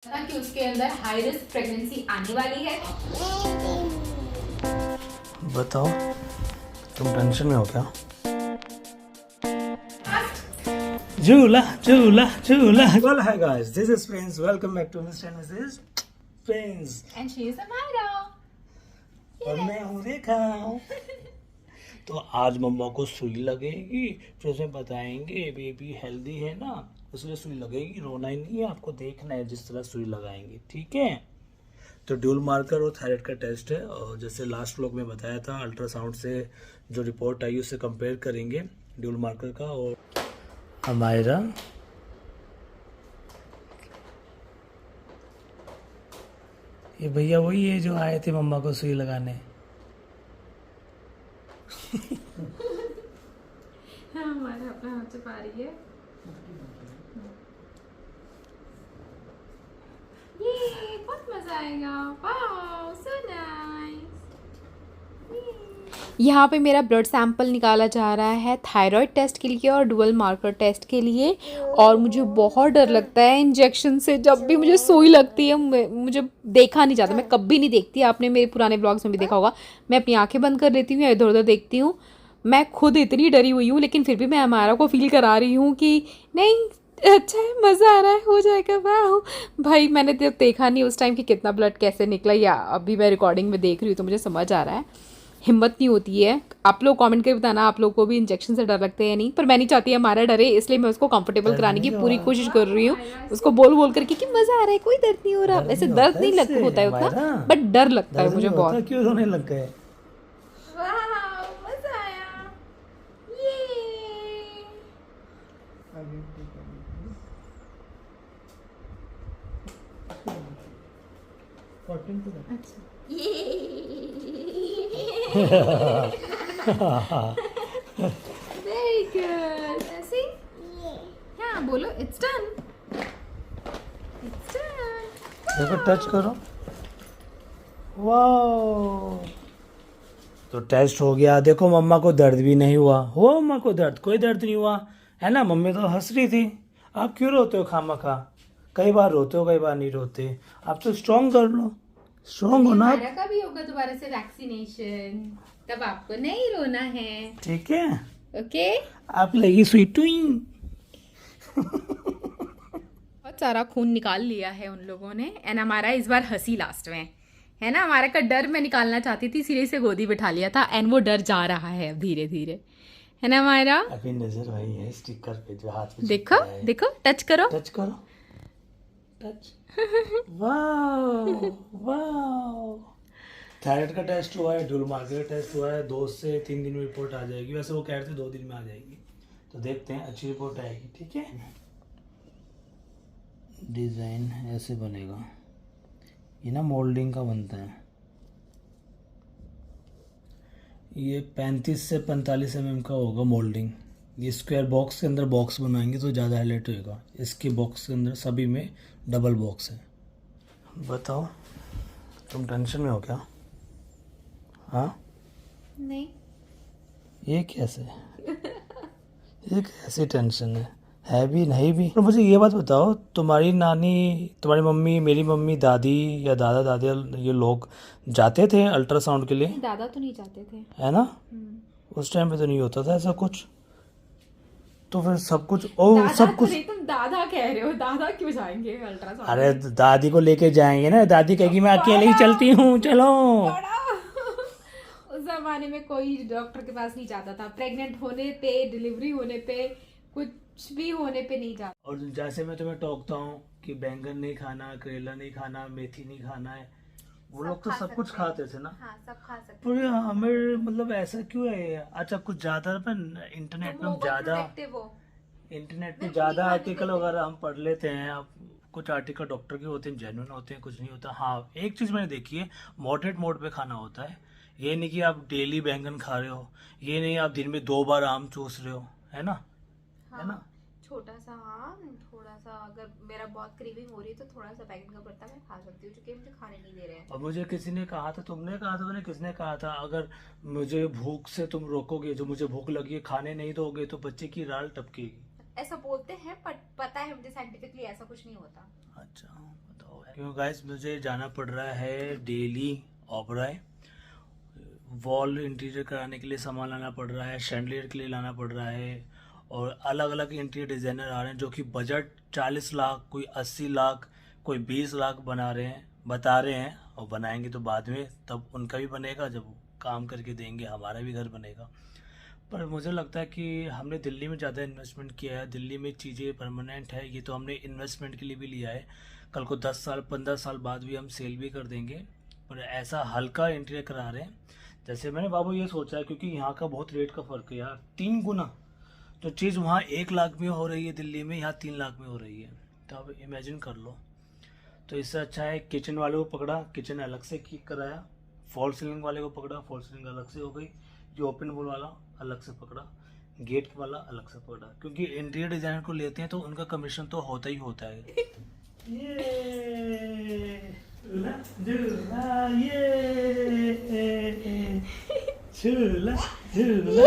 कि उसके अंदर हाई रिस्क प्रेगनेंसी आने वाली है। बताओ, तुम टेंशन में हो क्या? झूला झूला झूला। Well, hi guys, this is Prince. Welcome back to Mr. and Mrs. Prince. And she is Amayra. और मैं हूँ रेखा। तो आज मम्मा को सुई लगेगी, फिर उसे बताएंगे बेबी हेल्दी है ना, इसलिए सुई लगेगी। रोना ही नहीं है, आपको देखना है जिस तरह सुई लगाएंगे, ठीक है? तो ड्यूल मार्कर और थायराइड का टेस्ट है, और जैसे लास्ट व्लॉग में बताया था, अल्ट्रासाउंड से जो रिपोर्ट आई उससे कंपेयर करेंगे ड्यूल मार्कर का। और हमारा ये भैया वही है जो आए थे मम्मा को सुई लगाने। हाँ, हमारा अपना हाथ छुपा रही है। ये बहुत मजा आएगा। Wow, so nice. यहाँ पे मेरा ब्लड सैंपल निकाला जा रहा है थायराइड टेस्ट के लिए और डुअल मार्कर टेस्ट के लिए। और मुझे बहुत डर लगता है इंजेक्शन से। जब भी मुझे सुई लगती है मुझे देखा नहीं जाता। मैं कभी नहीं देखती, आपने मेरे पुराने ब्लॉग्स में भी देखा होगा। मैं अपनी आंखें बंद कर लेती हूँ या इधर उधर देखती हूँ। मैं खुद इतनी डरी हुई हूँ, लेकिन फिर भी मैं हमारा को फील करा रही हूँ कि नहीं, अच्छा है, मज़ा आ रहा है, हो जाएगा। वाह भाई, मैंने तो देखा नहीं उस टाइम कि कितना ब्लड कैसे निकला, या अभी मैं रिकॉर्डिंग में देख रही हूँ तो मुझे समझ आ रहा है। हिम्मत नहीं होती है। आप लोग कमेंट करके बताना, आप लोग को भी इंजेक्शन से डर लगते हैं या नहीं। पर मैं नहीं चाहती हमारा डरे, इसलिए मैं उसको कंफर्टेबल कराने की पूरी कोशिश कर रही हूँ, उसको बोल बोल करके कि मज़ा आ रहा है, कोई दर्द नहीं हो रहा। वैसे दर्द नहीं लगता होता है उतना, बट डर लगता है मुझे बहुत। क्यों रोने लग गए? मज़ा आया। ये अच्छा, वेरी गुड। ऐसे हाँ, बोलो इट्स डन, इट्स डन। देखो, टच करो। वाओ, तो टेस्ट हो गया। देखो, मम्मा को दर्द भी नहीं हुआ। हो मम्मा को दर्द? कोई दर्द नहीं हुआ है ना? मम्मी तो हंस रही थी। आप क्यों रोते हो खामखा? कई बार रोते हो, कई बार नहीं रोते। आप तो स्ट्रॉन्ग कर लो, स्ट्रॉन्ग हो ना आप। हमारा का भी होगा दोबारा से वैक्सीनेशन, तब आपको नहीं रोना है। ठीक है, ओके। आप लगी स्वीटुइंग। बहुत सारा खून निकाल लिया है उन लोगों ने। एंड हमारा इस बार हंसी लास्ट में है ना। हमारा का डर मैं निकालना चाहती थी, सिरे से गोदी बिठा लिया था, एंड वो डर जा रहा है अब धीरे धीरे, है ना हमारा। अभी नजर वही है स्टिकर पे जो हाथ पे देखो चिपका है। देखो, टच करो, टच करो, टच। Wow wow. थायराइड का टेस्ट हुआ है, ड्यूल मार्कर का टेस्ट हुआ है। 2 से 3 दिन में रिपोर्ट आ जाएगी। वैसे वो कह रहे थे 2 दिन में आ जाएगी, तो देखते हैं, अच्छी रिपोर्ट आएगी, ठीक है। डिज़ाइन ऐसे बनेगा, ये ना मोल्डिंग का बनता है। ये 35 से 45 mm का होगा मोल्डिंग। ये स्क्वायर बॉक्स के अंदर बॉक्स बनाएंगे तो ज़्यादा हाईलाइट होएगा। इसके बॉक्स के अंदर सभी में डबल बॉक्स है। बताओ, तुम टेंशन में हो क्या? हाँ, नहीं ये कैसे? ये कैसी टेंशन है भी नहीं भी? तो मुझे ये बात बताओ, तुम्हारी नानी, तुम्हारी मम्मी, मेरी मम्मी, दादी या दादा दादी, ये लोग जाते थे अल्ट्रासाउंड के लिए? दादा तो नहीं चाहते थे, है ना? उस टाइम पे तो नहीं होता था ऐसा कुछ। तो फिर सब कुछ, ओ सब कुछ। तुम दादा कह रहे हो, दादा क्यों जाएंगे अल्ट्रासाउंड? अरे दादी को लेके जाएंगे ना, दादी कहेगी मैं अकेले ही चलती हूँ, चलो। उस जमाने में कोई डॉक्टर के पास नहीं जाता था। प्रेग्नेंट होने पे, डिलीवरी होने पे, कुछ भी होने पे नहीं जाता। और जैसे मैं तुम्हें टोकता हूँ कि बैंगन नहीं खाना, करेला नहीं खाना, मेथी नहीं खाना है, वो लोग तो सब कुछ खाते थे ना। हाँ, सब खा सकते पर हमें मतलब ऐसा क्यों है? अच्छा, कुछ ज्यादा पर इंटरनेट में ज्यादा आर्टिकल वगैरह हम पढ़ लेते हैं। अब कुछ आर्टिकल डॉक्टर के होते हैं, जेन्युइन होते हैं, कुछ नहीं होता। हाँ, एक चीज मैंने देखी है, मॉडरेट मोड पे खाना होता है। ये नहीं कि आप डेली बैंगन खा रहे हो, ये नहीं आप दिन में 2 बार आम चूस रहे हो, है ना? हाँ, है ना? छोटा सा आम, थोड़ा सा, अगर मेरा बहुत क्रेविंग हो रही है तो थोड़ा सा बैंगन का भरता मैं खा सकती हूँ, क्योंकि मुझे खाने नहीं दे रहे हैं। और मुझे किसी ने कहा था, तुमने कहा था, मैंने किसने कहा था, अगर मुझे भूख से तुम रोकोगे, जो मुझे भूख लगी है खाने नहीं दोगे तो बच्चे की राल टपकेगी। ऐसा बोलते हैं, पर पता है मुझे साइंटिफिकली ऐसा कुछ नहीं होता। अच्छा, बताओ। क्योंकि गाइस मुझे जाना पड़ रहा है डेली ओबराय। वॉल इंटीरियर कराने के लिए सामान लाना पड़ रहा है, शैंडलियर के लिए लाना पड़ रहा है, और अलग अलग इंटीरियर डिज़ाइनर आ रहे हैं जो कि बजट 40 लाख, कोई 80 लाख, कोई 20 लाख बता रहे हैं, और बनाएंगे तो बाद में, तब उनका भी बनेगा, जब वो काम करके देंगे हमारा भी घर बनेगा। पर मुझे लगता है कि हमने दिल्ली में ज़्यादा इन्वेस्टमेंट किया है, दिल्ली में चीज़ें परमानेंट है, ये तो हमने इन्वेस्टमेंट के लिए भी लिया है, कल को 10 साल 15 साल बाद भी हम सेल भी कर देंगे। पर ऐसा हल्का इंटीरियर करा रहे हैं। जैसे मैंने बाबू ये सोचा है, क्योंकि यहाँ का बहुत रेट का फ़र्क है यार, 3 गुना। जो चीज़ वहाँ 1 लाख में हो रही है दिल्ली में, यहाँ 3 लाख में हो रही है, तो अब इमेजिन कर लो। तो इससे अच्छा है किचन वाले को पकड़ा, किचन अलग से किक कराया, फॉल सीलिंग वाले को पकड़ा, फॉल सीलिंग अलग से हो गई, जो ओपन वॉल वाला अलग से पकड़ा, गेट वाला अलग से पकड़ा, क्योंकि इंटीरियर डिज़ाइनर को लेते हैं तो उनका कमीशन तो होता ही होता है। ये झूला झूला, ये झूला झूला,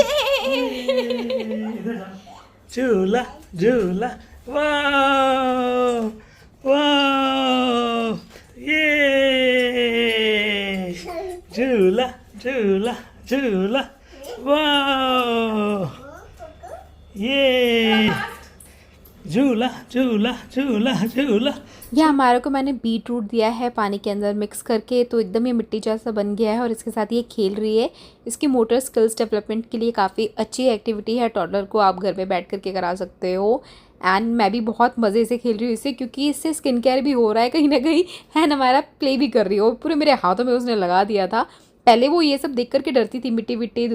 झूला झूला, वाह वाह, ये झूला झूला झूला, वाह, ये झूला झूला झूला झूला। ये हमारे को मैंने बीट रूट दिया है पानी के अंदर मिक्स करके, तो एकदम ये मिट्टी जैसा बन गया है और इसके साथ ये खेल रही है। इसकी मोटर स्किल्स डेवलपमेंट के लिए काफ़ी अच्छी एक्टिविटी है, टॉडलर को आप घर पे बैठ करके करा सकते हो। एंड मैं भी बहुत मज़े से खेल रही हूँ इससे, क्योंकि इससे स्किन केयर भी हो रहा है कहीं ना कहीं, एंड हमारा प्ले भी कर रही हो। पूरे मेरे हाथों में उसने लगा दिया था। पहले वो ये सब देख करके डरती थी, मिट्टी विट्टी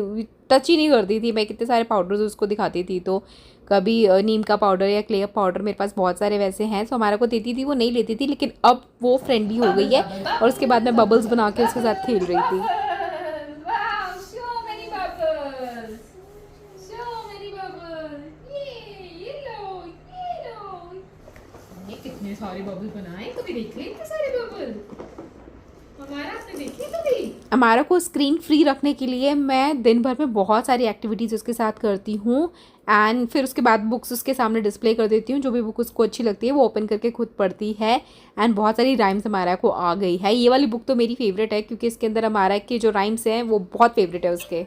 टच ही नहीं करती थी। मैं कितने सारे पाउडर्स उसको दिखाती थी, तो कभी नीम का पाउडर या क्ले का पाउडर, मेरे पास बहुत सारे वैसे हैं, तो हमारा को देती थी, वो नहीं लेती थी। लेकिन अब वो फ्रेंडली हो गई है, और उसके बाद मैं बबल्स बना के उसके साथ खेल रही थी। कितने सारे बबल बनाए, कभी देखे इतने सारे बबल? हमारा को स्क्रीन फ्री रखने के लिए मैं दिन भर में बहुत सारी एक्टिविटीज़ उसके साथ करती हूँ, एंड फिर उसके बाद बुक्स उसके सामने डिस्प्ले कर देती हूँ। जो भी बुक उसको अच्छी लगती है वो ओपन करके खुद पढ़ती है, एंड बहुत सारी राइम्स हमारा को आ गई है। ये वाली बुक तो मेरी फेवरेट है, क्योंकि इसके अंदर हमारा के जो राइम्स हैं वो बहुत फेवरेट है उसके।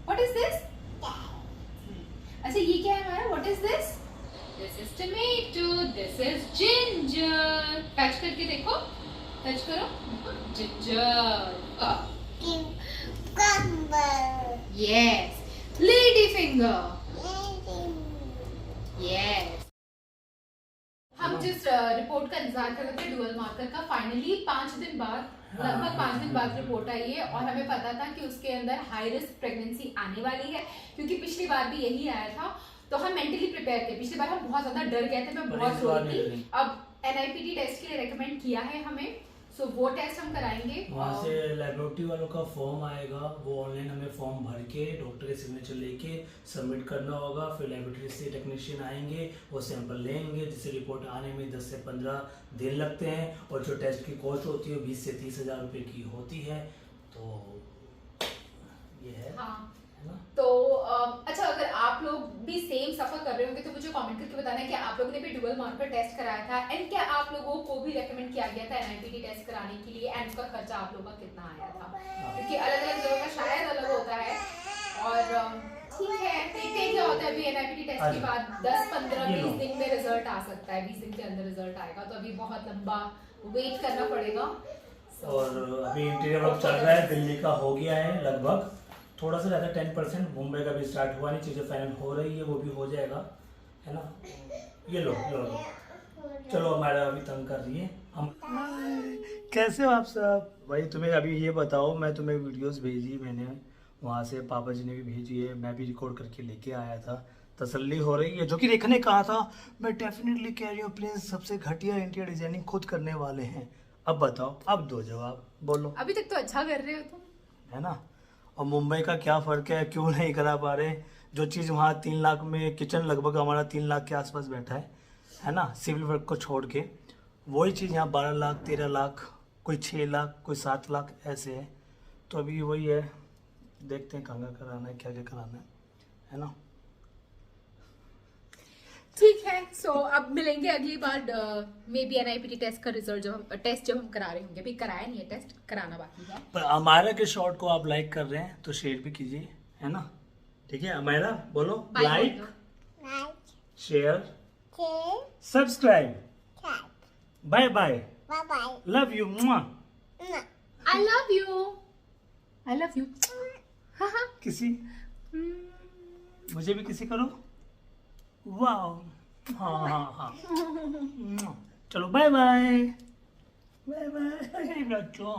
What is this? अच्छा ये क्या है हमारा? What is this? This is tomato. This is ginger. Touch करके देखो, टच करो। Ginger. Cucumber. Yes. Lady finger. Yes. हम जिस रिपोर्ट का इंतजार कर रहे थे डुअल मार्कर का, फाइनली 5 दिन बाद, लगभग 5 दिन बाद रिपोर्ट आई है, और हमें पता था कि उसके अंदर हाई रिस्क प्रेगनेंसी आने वाली है, क्योंकि पिछली बार भी यही आया था। तो हम मेंटली प्रिपेयर थे। पिछली बार हम बहुत ज्यादा डर गए थे, मैं बहुत रो रही थी। अब NIPT टेस्ट के लिए रेकमेंड किया है हमें, सो वो टेस्ट हम कराएंगे। वहाँ से लेबोरेटरी वालों का फॉर्म आएगा, वो ऑनलाइन हमें फॉर्म भर के डॉक्टर के सिग्नेचर लेके सबमिट करना होगा। फिर लेबोरेटरी से टेक्नीशियन आएंगे, वो सैंपल लेंगे, जिससे रिपोर्ट आने में 10 से 15 दिन लगते हैं। और जो टेस्ट की कॉस्ट होती है 20 से 30 हज़ार रुपये की होती है। तो ये है, हाँ। है ना? तो अच्छा, अगर आप लोग भी सेम सफर कर रहे होंगे तो मुझे कमेंट करके बताना है कि आप लोगों ने भी डुअल मार्कर टेस्ट कराया था, एंड क्या आप लोगों को भी रेकमेंड किया गया था NIPT टेस्ट कराने के लिए, एंड उसका खर्चा आप लोगों का कितना आया था, क्योंकि अलग अलग जगह का शायद अलग होता है। और ठीक है, देखते हैं क्या होता है। अभी NIPT टेस्ट के बाद 10, 15, 20 दिन में रिजल्ट आ सकता है, 20 दिन के अंदर रिजल्ट आएगा, तो अभी बहुत लंबा वेट करना पड़ेगा। और अभी इंटीरियर वर्क चल रहा है, दिल्ली का हो गया है लगभग, थोड़ा सा ज़्यादा 10%, मुंबई का भी स्टार्ट हुआ नहीं, चीज़ें फाइनल हो रही है, वो भी हो जाएगा, है ना? ये लो चलो, हमारा अभी तंग कर रही है हम। कैसे हो आप सब? भाई तुम्हें अभी ये बताओ, मैं तुम्हें वीडियोस भेजी, मैंने वहाँ से पापा जी ने भी भेजी है, मैं भी रिकॉर्ड करके लेके आया था, तसल्ली हो रही है। जो कि देखने कहा था, मैं डेफिनेटली कह रही हूँ प्लीज़, सबसे घटिया इंटीरियर डिजाइनिंग खुद करने वाले हैं। अब बताओ, अब दो जवाब, बोलो। अभी तक तो अच्छा कर रहे हो तुम, है ना? और मुंबई का क्या फ़र्क है, क्यों नहीं करा पा रहे? जो चीज़ वहाँ 3 लाख में, किचन लगभग हमारा 3 लाख के आसपास बैठा है ना, सिविल वर्क को छोड़ के, वही चीज़ यहाँ 12 लाख, 13 लाख, कोई 6 लाख, कोई 7 लाख ऐसे है। तो अभी वही है, देखते हैं कहाँ कराना है, क्या क्या कराना है ना? ठीक है। सो अब मिलेंगे अगली बार मे बी NIPT टेस्ट का रिजल्ट जब हम करा रहे होंगे। अभी कराया नहीं है, टेस्ट कराना बाकी है। पर अमायरा के शॉर्ट को आप लाइक कर रहे हैं तो शेयर भी कीजिए, है ना? ठीक है अमायरा, बोलो Bye like, Like, share, share, subscribe, subscribe. Bye bye, Bye bye. Love you. I love you. I love you. हाँ किसी मुझे भी किसी करो। वाह, हाँ हाँ हाँ। चलो बाय बाय, बाय बाय बच्चों।